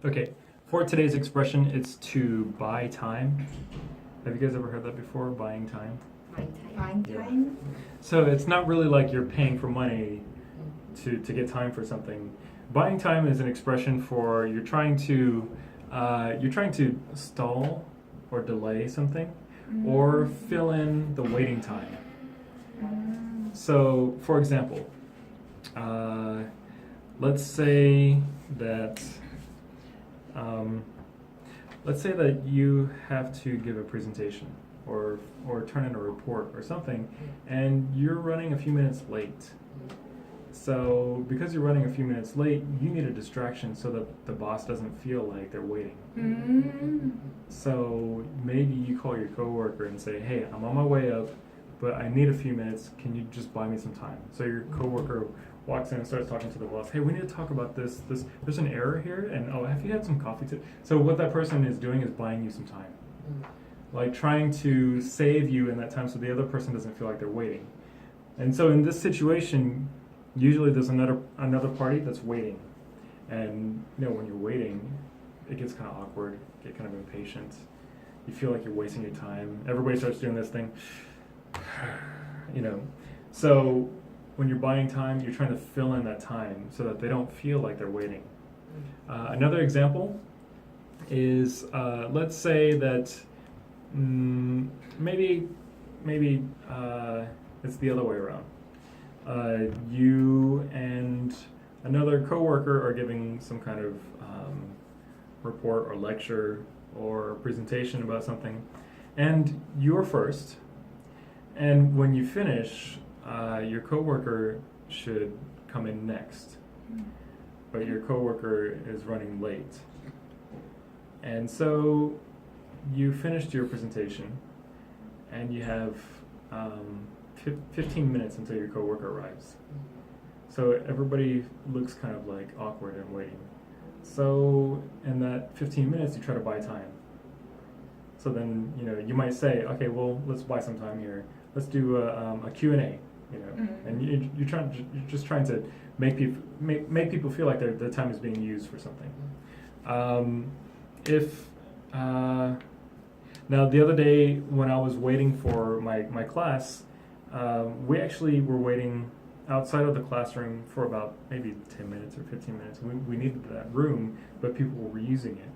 Okay, for today's expression, it's to buy time. Have you guys ever heard that before, buying time? Buying Yeah. time? So it's not really like you're paying for money to get time for something. Buying time is an expression for you're trying to stall or delay something or fill in the waiting time. So, for example, let's say that you have to give a presentation or turn in a report or something, and you're running a few minutes late. So because you're running a few minutes late, you need a distraction so that the boss doesn't feel like they're waiting. So maybe you call your coworker and say, "Hey, I'm on my way up, but I need a few minutes. Can you just buy me some time?" So your coworker walks in and starts talking to the boss. "Hey, we need to talk about this. There's an error here, and have you had some coffee too?" So what that person is doing is buying you some time, like trying to save you in that time so the other person doesn't feel like they're waiting. And so in this situation, usually there's another party that's waiting, and when you're waiting, it gets kind of awkward, you get kind of impatient, you feel like you're wasting your time. Everybody starts doing this thing, So when you're buying time, you're trying to fill in that time so that they don't feel like they're waiting. Another example is let's say that maybe it's the other way around. You and another coworker are giving some kind of report or lecture or presentation about something, and you're first. And when you finish, your coworker should come in next, but your coworker is running late. And so you finished your presentation, and you have 15 minutes until your coworker arrives. So everybody looks kind of like awkward and waiting. So in that 15 minutes, you try to buy time. So then, you might say, "Okay, well, let's buy some time here. Let's do a Q&A, and you're just trying to make people feel like their time is being used for something. Now the other day when I was waiting for my class, we actually were waiting outside of the classroom for about maybe 10 minutes or 15 minutes. We needed that room, but people were using it.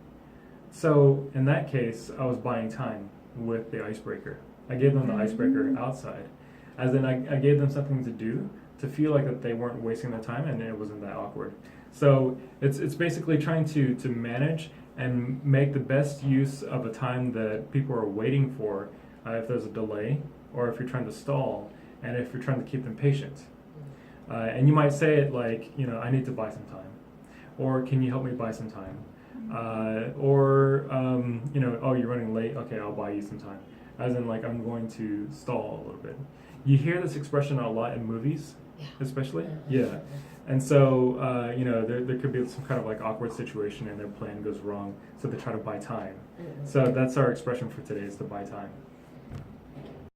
So in that case, I was buying time with the icebreaker. I gave them the icebreaker outside, as in I gave them something to do to feel like that they weren't wasting their time and it wasn't that awkward. So it's basically trying to manage and make the best use of a time that people are waiting for, if there's a delay or if you're trying to stall and if you're trying to keep them patient. And you might say it like, "I need to buy some time," or "Can you help me buy some time?" "Oh, you're running late. Okay, I'll buy you some time." As in, like, I'm going to stall a little bit. You hear this expression a lot in movies, especially. Yeah. And so, there could be some kind of like awkward situation and their plan goes wrong, so they try to buy time. So that's our expression for today, is to buy time.